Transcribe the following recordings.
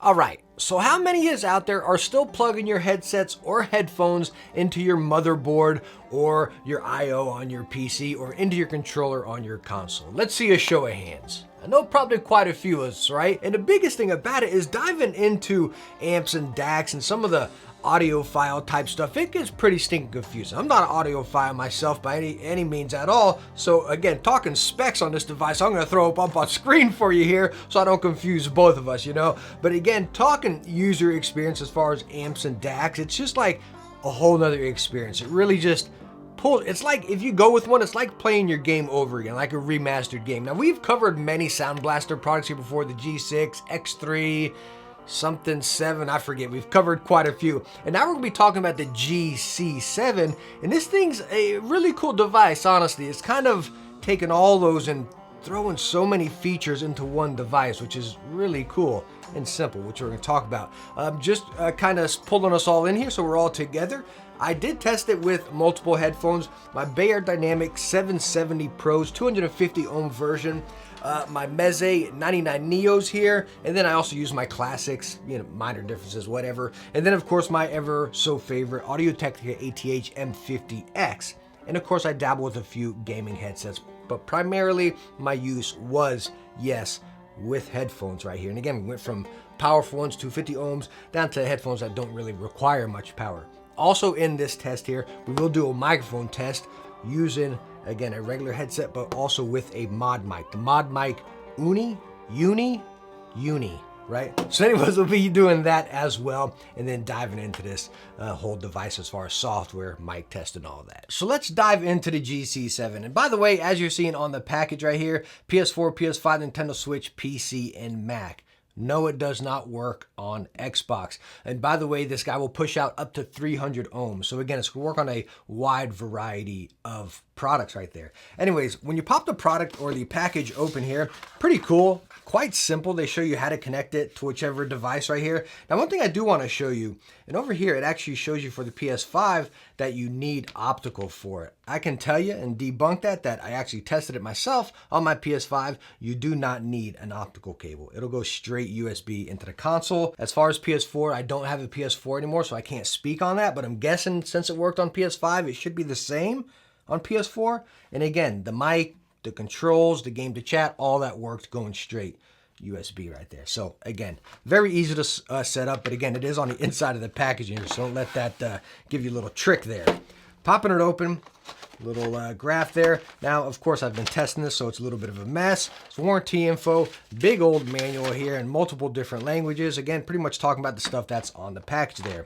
All right, so how many is out there are still plugging your headsets or headphones into your motherboard or your I/O on your PC or into your controller on your console? Let's see a show of hands. I know probably quite a few of us, right? And the biggest thing about it is diving into amps and DACs and some of the audiophile type stuff. It gets pretty stinking confusing. I'm not an audiophile myself by any means at all. So again, talking specs on this device, I'm gonna throw it up on screen for you here so I don't confuse both of us, you know? But again, talking user experience as far as amps and DACs, it's just like a whole nother experience. It really just pulls, it's like if you go with one, it's like playing your game over again, like a remastered game. Now we've covered many Sound Blaster products here before, the G6, X3, something 7, I forget. We've covered quite a few. And now we're gonna be talking about the GC7. And this thing's a really cool device, honestly. It's kind of taking all those and throwing so many features into one device, which is really cool and simple, which we're gonna talk about. Just kind of pulling us all in here so we're all together. I did test it with multiple headphones. My Bayer Dynamic 770 Pros, 250 ohm version. My Meze 99 Neos here, and then I also use my classics, you know, minor differences, whatever. And then of course my ever so favorite Audio-Technica ATH M50X. And of course I dabble with a few gaming headsets, but primarily my use was, yes, with headphones right here. And again, we went from powerful ones, 250 ohms, down to headphones that don't really require much power. Also in this test here, we will do a microphone test using, again, a regular headset, but also with a mod mic. The mod mic Uni, right? So anyways, we'll be doing that as well, and then diving into this whole device as far as software, mic test, and all that. So let's dive into the GC7. And by the way, as you're seeing on the package right here, PS4, PS5, Nintendo Switch, PC, and Mac. No, it does not work on Xbox. And by the way, this guy will push out up to 300 ohms. So again, it's going to work on a wide variety of products right there. Anyways, when you pop the product or the package open here, pretty cool. Quite simple. They show you how to connect it to whichever device right here. Now, one thing I do want to show you, and over here, it actually shows you for the PS5 that you need optical for it. I can tell you and debunk that I actually tested it myself on my PS5. You do not need an optical cable. It'll go straight USB into the console. As far as PS4, I don't have a PS4 anymore, so I can't speak on that, but I'm guessing since it worked on PS5, it should be the same on PS4. And again, the mic, the controls, the game to chat, all that worked going straight USB right there. So again, very easy to set up, but again, it is on the inside of the packaging here, so don't let that give you a little trick there. Popping it open, little graph there. Now, of course, I've been testing this, so it's a little bit of a mess. It's warranty info, big old manual here in multiple different languages. Again, pretty much talking about the stuff that's on the package there.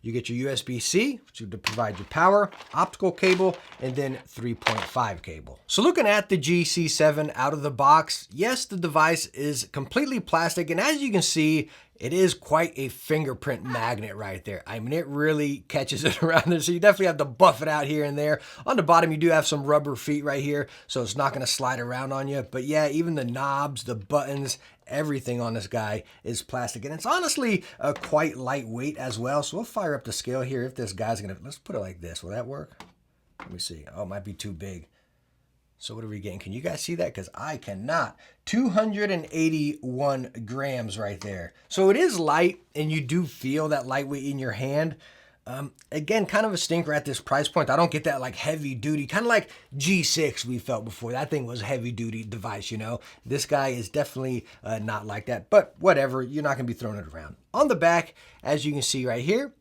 You get your USB-C to provide your power, optical cable, and then 3.5 cable. So looking at the GC7 out of the box, yes, the device is completely plastic, and as you can see, it is quite a fingerprint magnet right there. I mean, it really catches it around there, so you definitely have to buff it out here and there. On the bottom, you do have some rubber feet right here, so it's not gonna slide around on you. But yeah, even the knobs, the buttons, everything on this guy is plastic, and it's honestly quite lightweight as well. So we'll fire up the scale here. If this guy's gonna, let's put it like this. Will that work? Let me see. Oh, it might be too big. So what are we getting? Can you guys see that? Because I cannot. 281 grams right there. So it is light, and you do feel that lightweight in your hand. Again, kind of a stinker at this price point. I don't get that like heavy duty, kind of like G6 we felt before. That thing was a heavy duty device, you know. This guy is definitely not like that, but whatever, you're not gonna be throwing it around. On the back, as you can see right here,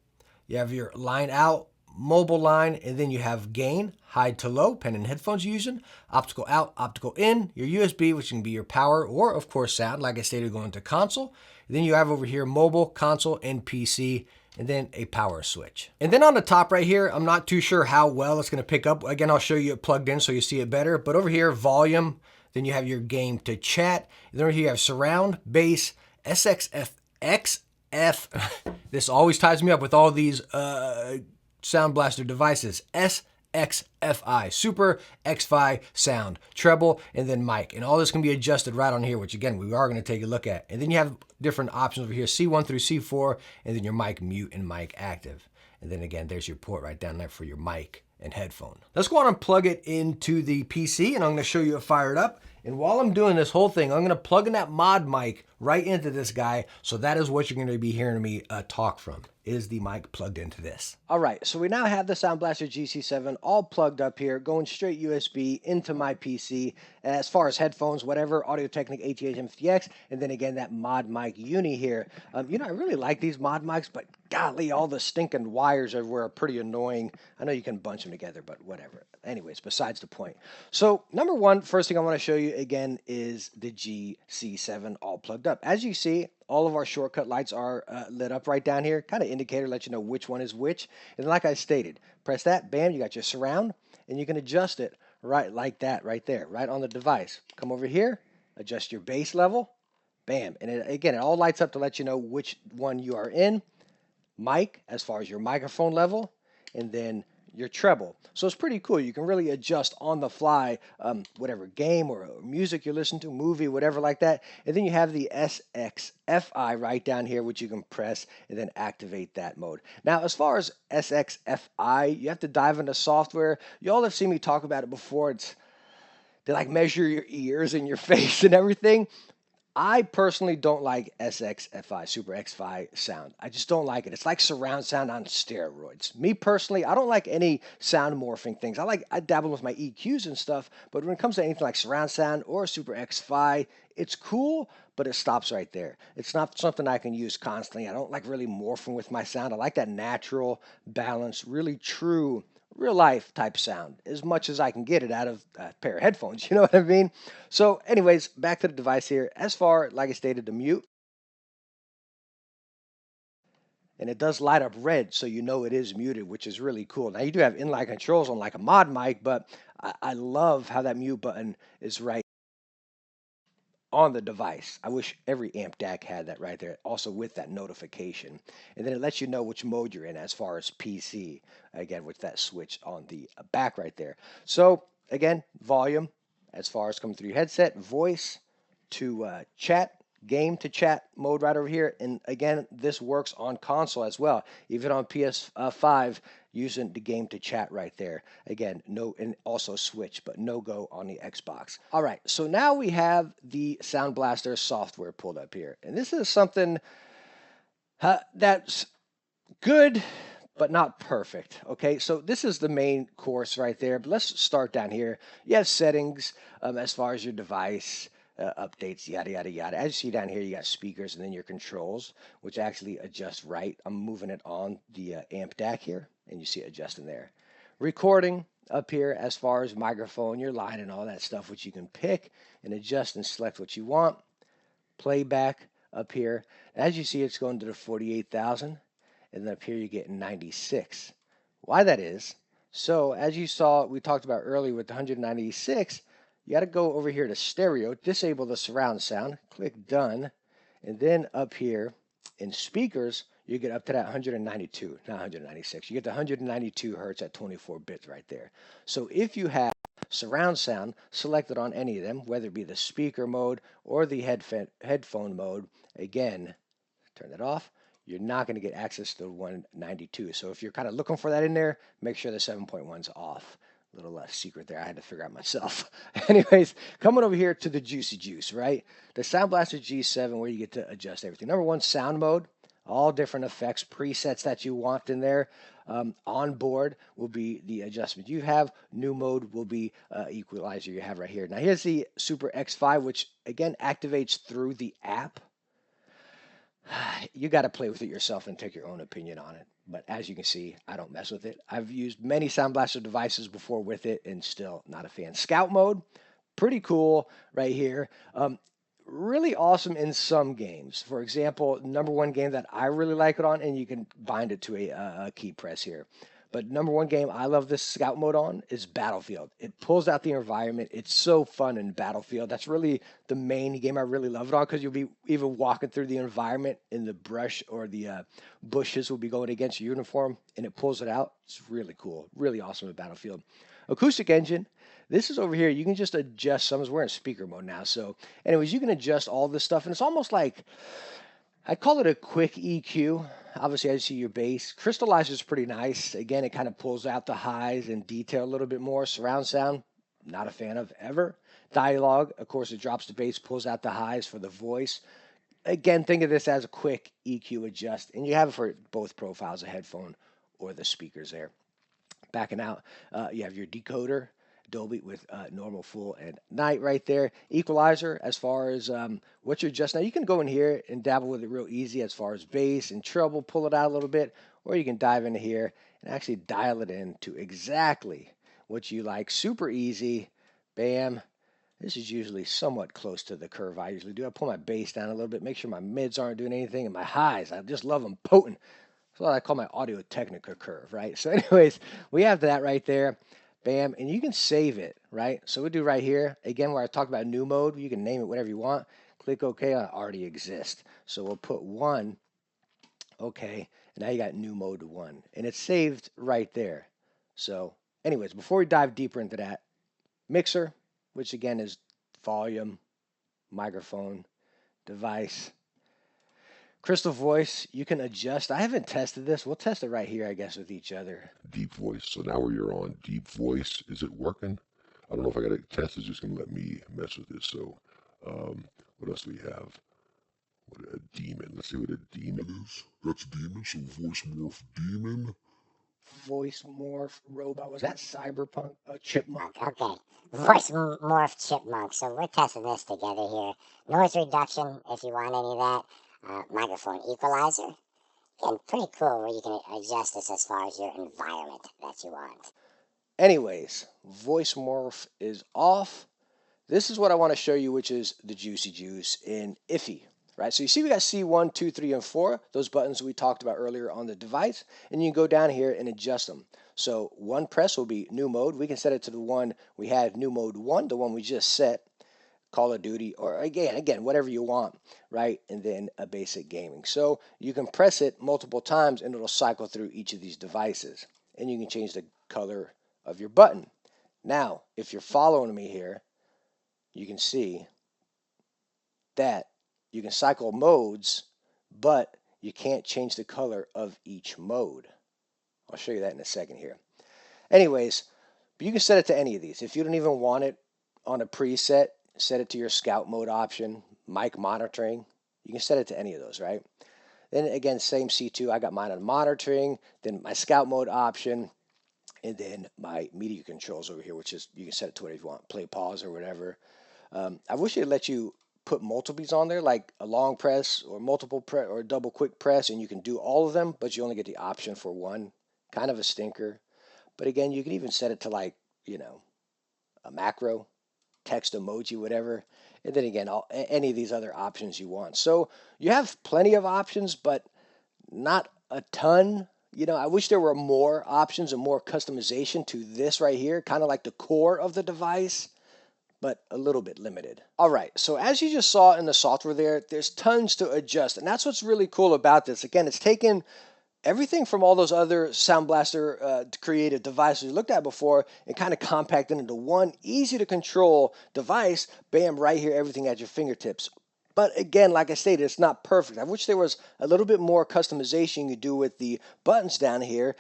you have your line out, mobile line, and then you have gain, high to low, depending on headphones you're using, optical out, optical in, your USB, which can be your power, or of course sound, like I stated, going to console. And then you have over here mobile, console, and PC, and then a power switch. And then on the top right here, I'm not too sure how well it's gonna pick up. Again, I'll show you it plugged in so you see it better. But over here, volume, then you have your game to chat. And then over here you have surround, bass, SXF, XF. This always ties me up with all these Sound Blaster devices. SXFI, Super X-Fi sound, treble, and then mic. And all this can be adjusted right on here, which again, we are gonna take a look at. And then you have different options over here, C1 through C4, and then your mic mute and mic active. And then again, there's your port right down there for your mic and headphone. Let's go on and plug it into the PC, and I'm going to show you it fired up. And while I'm doing this whole thing, I'm going to plug in that mod mic right into this guy. So that is what you're going to be hearing me talk from, is the mic plugged into this. All right, so we now have the Sound Blaster GC7 all plugged up here, going straight USB into my PC. As far as headphones, whatever, Audio Technic ATH-M50X, and then again, that mod mic uni here. You know, I really like these mod mics, but golly, all the stinking wires everywhere are pretty annoying. I know you can bunch them together, but whatever. Anyways, besides the point. So number one, first thing I want to show you again is the GC7 all plugged up. As you see, all of our shortcut lights are lit up right down here. Kind of indicator, let you know which one is which. And like I stated, press that, bam, you got your surround, and you can adjust it right like that right there, right on the device. Come over here, adjust your bass level, bam. And again, it all lights up to let you know which one you are in. Mic, as far as your microphone level, and then your treble. So it's pretty cool. You can really adjust on the fly, whatever game or music you listen to, movie, whatever like that. And then you have the SXFI right down here, which you can press and then activate that mode. Now, as far as SXFI, you have to dive into software. You all have seen me talk about it before. They like measure your ears and your face and everything. I personally don't like SXFI, Super X-Fi sound. I just don't like it. It's like surround sound on steroids. Me personally, I don't like any sound morphing things. I dabble with my EQs and stuff, but when it comes to anything like surround sound or Super X-Fi, it's cool, but it stops right there. It's not something I can use constantly. I don't like really morphing with my sound. I like that natural, balanced, really true, real life type sound as much as I can get it out of a pair of headphones, you know what I mean? So anyways, back to the device here. As far, like I stated, the mute, and it does light up red, so you know it is muted, which is really cool. Now you do have inline controls on like a mod mic, but I love how that mute button is right on the device. I wish every amp DAC had that right there, also with that notification. And then it lets you know which mode you're in as far as PC, again, with that switch on the back right there. So, again, volume, as far as coming through your headset, voice to chat, game to chat mode right over here. And again, this works on console as well, even on PS5, using the game to chat right there. Again, no, and also switch, but no go on the Xbox. All right, so now we have the Sound Blaster software pulled up here. And this is something that's good, but not perfect. Okay, so this is the main course right there. But let's start down here. You have settings as far as your device, updates, yada, yada, yada. As you see down here, you got speakers and then your controls, which actually adjust right. I'm moving it on the amp DAC here, and you see it adjusting there. Recording up here as far as microphone, your line and all that stuff, which you can pick and adjust and select what you want. Playback up here. As you see, it's going to the 48,000, and then up here you get 96. Why that is, so as you saw, we talked about earlier with the 196, you got to go over here to stereo, disable the surround sound, click done, and then up here in speakers, you get up to that 192, not 196. You get the 192 hertz at 24 bits right there. So if you have surround sound selected on any of them, whether it be the speaker mode or the headphone mode, again, turn that off, you're not going to get access to 192. So if you're kind of looking for that in there, make sure the 7.1's off. Little less secret there. I had to figure out myself. Anyways, coming over here to the juicy juice, right? The Sound Blaster G7, where you get to adjust everything. Number one, sound mode. All different effects, presets that you want in there. On board will be the adjustment you have. New mode will be Equalizer you have right here. Now here's the Super X5, which again activates through the app. You got to play with it yourself and take your own opinion on it. But as you can see, I don't mess with it. I've used many Sound Blaster devices before with it and still not a fan. Scout mode, pretty cool right here. Really awesome in some games. For example, number one game that I really like it on, and you can bind it to a key press here. But number one game I love this scout mode on is Battlefield. It pulls out the environment. It's so fun in Battlefield. That's really the main game I really love it on, because you'll be even walking through the environment in the brush or the bushes will be going against your uniform, and it pulls it out. It's really cool. Really awesome at Battlefield. Acoustic Engine. This is over here. You can just adjust some. We're in speaker mode now. So anyways, you can adjust all this stuff, and it's almost like, I call it a quick EQ. obviously, as you see your bass. Crystallizer is pretty nice. Again, it kind of pulls out the highs and detail a little bit more. Surround sound, not a fan of ever. Dialogue, of course, it drops the bass, pulls out the highs for the voice. Again, think of this as a quick EQ adjust, and you have it for both profiles, a headphone or the speakers there. Backing out, you have your decoder, Dolby with normal, full, and night right there. Equalizer, as far as what you're adjusting. Now, you can go in here and dabble with it real easy as far as bass and treble, pull it out a little bit, or you can dive into here and actually dial it in to exactly what you like. Super easy. Bam. This is usually somewhat close to the curve I usually do. I pull my bass down a little bit, make sure my mids aren't doing anything, and my highs, I just love them potent. That's what I call my Audio Technica curve, right? So anyways, we have that right there. Bam, and you can save it, right? So we do right here, again, where I talk about new mode, you can name it whatever you want. Click OK, I already exist. So we'll put 1, okay, and now you got new mode 1, and it's saved right there. So anyways, before we dive deeper into that, mixer, which again is volume, microphone, device. Crystal voice, you can adjust. I haven't tested this. We'll test it right here, I guess, with each other. Deep voice. So now where you're on deep voice, is it working? I don't know if I got to test. It's just going to let me mess with it. So what else do we have? What a demon. Let's see what a demon is. That's demon. So voice morph demon. Voice morph robot. Was that cyberpunk? Oh, chipmunk. Okay. Voice morph chipmunk. So we're testing this together here. Noise reduction, if you want any of that. Microphone equalizer. And pretty cool where you can adjust this as far as your environment that you want. Anyways, voice morph is off. This is what I want to show you, which is the juicy juice in Iffy. Right, so you see we got C1, 2, 3, and 4, those buttons we talked about earlier on the device, and you can go down here and adjust them. So one press will be new mode. We can set it to the one we had, new mode 1, the one we just set, Call of Duty, or again, whatever you want, right? And then a basic gaming. So you can press it multiple times and it'll cycle through each of these devices. And you can change the color of your button. Now, if you're following me here, you can see that you can cycle modes, but you can't change the color of each mode. I'll show you that in a second here. Anyways, but you can set it to any of these. If you don't even want it on a preset, set it to your scout mode option, mic monitoring. You can set it to any of those, right? Then again, same C2. I got mine on monitoring, then my scout mode option, and then my media controls over here, which is you can set it to whatever you want, play, pause, or whatever. I wish it let you put multiples on there, like a long press or multiple press or double quick press, and you can do all of them, but you only get the option for one. Kind of a stinker. But again, you can even set it to like, a macro, text emoji, whatever. And then again, any of these other options you want. So you have plenty of options, but not a ton. I wish there were more options and more customization to this right here, kind of like the core of the device, but a little bit limited. All right, so as you just saw in the software there's tons to adjust, and that's what's really cool about this. Again, it's taken everything from all those other Sound Blaster creative devices we looked at before and kind of compacted into one easy to control device. Bam, right here, everything at your fingertips. But again, like I stated, it's not perfect. I wish there was a little bit more customization you could do with the buttons down here,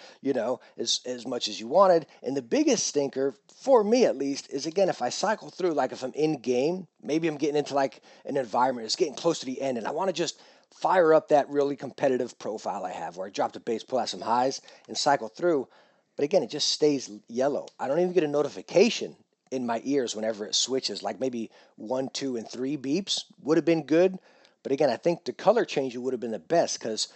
as much as you wanted. And the biggest stinker, for me at least, is again, if I cycle through, like if I'm in game, maybe I'm getting into like an environment, it's getting close to the end, and I want to just fire up that really competitive profile I have where I drop the bass, pull out some highs, and cycle through. But again, it just stays yellow. I don't even get a notification in my ears whenever it switches, like maybe 1, 2, and 3 beeps would have been good. But again, I think the color change would have been the best, because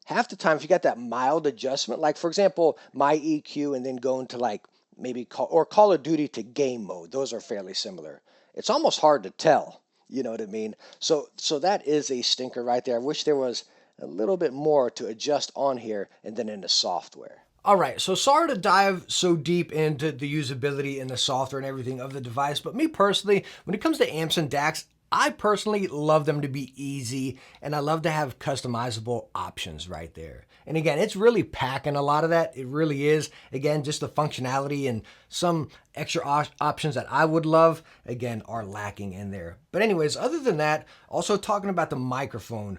half the time if you got that mild adjustment, like for example, my EQ and then going to like maybe Call of Duty to game mode, those are fairly similar. It's almost hard to tell, you know what I mean? So that is a stinker right there. I wish there was a little bit more to adjust on here and then in the software. All right, so sorry to dive so deep into the usability and the software and everything of the device, but me personally, when it comes to amps and DACs, I personally love them to be easy, and I love to have customizable options right there. And again, it's really packing a lot of that. It really is. Again, just the functionality and some extra options that I would love, again, are lacking in there. But anyways, other than that, also talking about the microphone,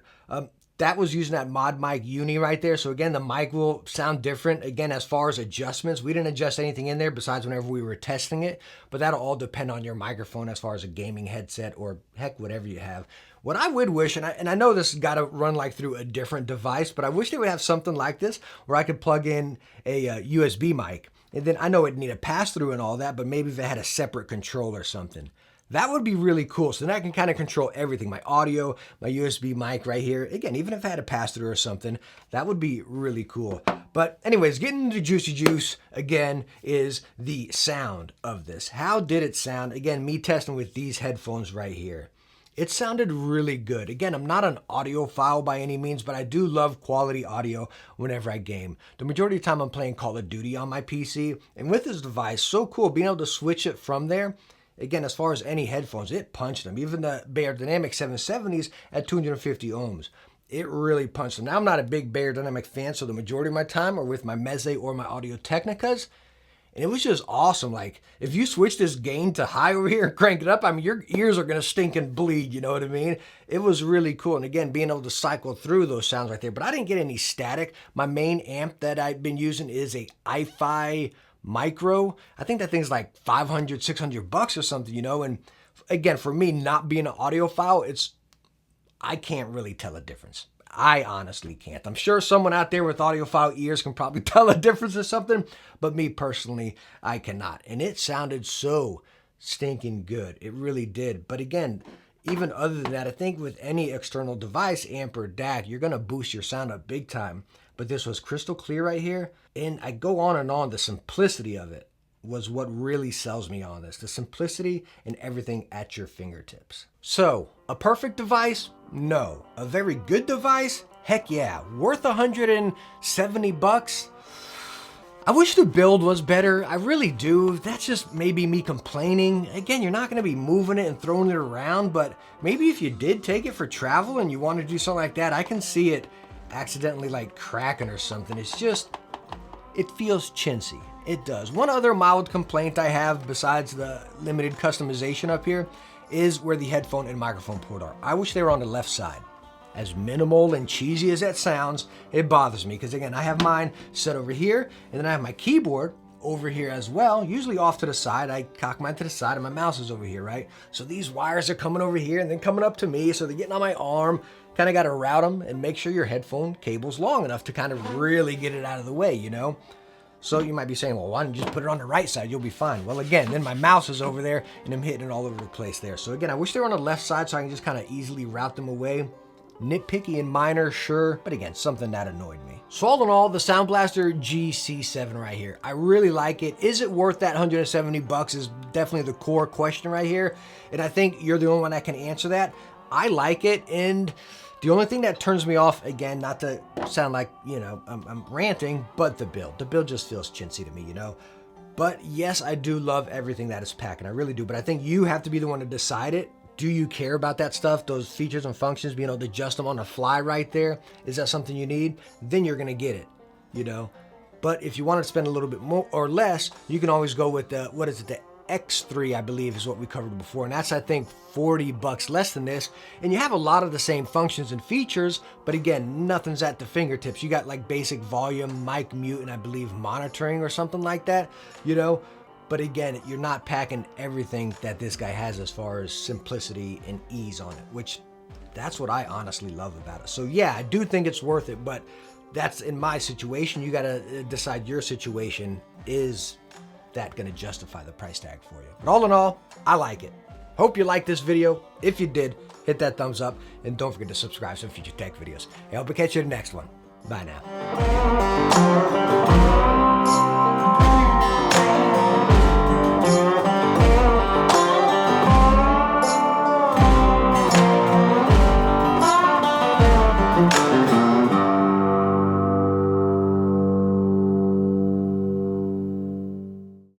that was using that Mod Mic Uni right there. So again, the mic will sound different. Again, as far as adjustments, we didn't adjust anything in there besides whenever we were testing it, but that'll all depend on your microphone as far as a gaming headset or heck, whatever you have. What I would wish, and I know this has got to run like through a different device, but I wish they would have something like this where I could plug in a USB mic. And then I know it'd need a pass-through and all that, but maybe if it had a separate control or something. That would be really cool. So then I can kind of control everything, my audio, my USB mic right here. Again, even if I had a pass-through or something, that would be really cool. But anyways, getting into juicy juice again is the sound of this. How did it sound? Again, me testing with these headphones right here. It sounded really good. Again, I'm not an audiophile by any means, but I do love quality audio whenever I game. The majority of the time I'm playing Call of Duty on my PC, and with this device, so cool being able to switch it from there. Again, as far as any headphones, it punched them. Even the Beyerdynamic 770s at 250 ohms. It really punched them. Now, I'm not a big Beyerdynamic fan, so the majority of my time are with my Meze or my Audio Technicas. And it was just awesome. Like, if you switch this gain to high over here and crank it up, I mean, your ears are going to stink and bleed, you know what I mean? It was really cool. And again, being able to cycle through those sounds right there. But I didn't get any static. My main amp that I've been using is a iFi Micro. I think that thing's like $500, $600 or something, you know? And again, for me, not being an audiophile, I can't really tell a difference. I honestly can't. I'm sure someone out there with audiophile ears can probably tell a difference or something, but me personally, I cannot. And it sounded so stinking good. It really did. But again, even other than that, I think with any external device, amp or DAC, you're going to boost your sound up big time. But this was crystal clear right here. And I go on and on. The simplicity of it was what really sells me on this. The simplicity and everything at your fingertips. So, a perfect device? No. A very good device? Heck yeah. Worth $170? I wish the build was better. I really do. That's just maybe me complaining. Again, you're not going to be moving it and throwing it around, but maybe if you did take it for travel and you want to do something like that, I can see it accidentally like cracking or something. It's just, it feels chintzy. It does. One other mild complaint I have besides the limited customization up here is where the headphone and microphone port are. I wish they were on the left side. As minimal and cheesy as that sounds, it bothers me because again, I have mine set over here and then I have my keyboard over here as well, usually off to the side. I cock mine to the side and my mouse is over here, right? So these wires are coming over here and then coming up to me, so they're getting on my arm. Kind of got to route them and make sure your headphone cable's long enough to kind of really get it out of the way, you know? So you might be saying, well, why don't you just put it on the right side? You'll be fine. Well, again, then my mouse is over there and I'm hitting it all over the place there. So again, I wish they were on the left side so I can just kind of easily route them away. Nitpicky and minor, sure, but again, something that annoyed me. So all in all, the Sound Blaster GC7 right here, I really like it. Is it worth that $170 is definitely the core question right here. And I think you're the only one that can answer that. I like it, and the only thing that turns me off, again, not to sound like, you know, I'm ranting, but the build. The build just feels chintzy to me, you know? But yes, I do love everything that is packing. I really do. But I think you have to be the one to decide it. Do you care about that stuff? Those features and functions, being able to adjust them on the fly right there? Is that something you need? Then you're going to get it, you know? But if you want to spend a little bit more or less, you can always go with the, what is it, the X3, I believe, is what we covered before. And that's, I think, $40 less than this. And you have a lot of the same functions and features, but again, nothing's at the fingertips. You got like basic volume, mic mute, and I believe monitoring or something like that, you know? But again, you're not packing everything that this guy has as far as simplicity and ease on it, which that's what I honestly love about it. So yeah, I do think it's worth it, but that's in my situation. You got to decide your situation. Is that going to justify the price tag for you? But all in all, I like it. Hope you liked this video. If you did, hit that thumbs up and don't forget to subscribe for future tech videos. I hope to catch you in the next one. Bye now.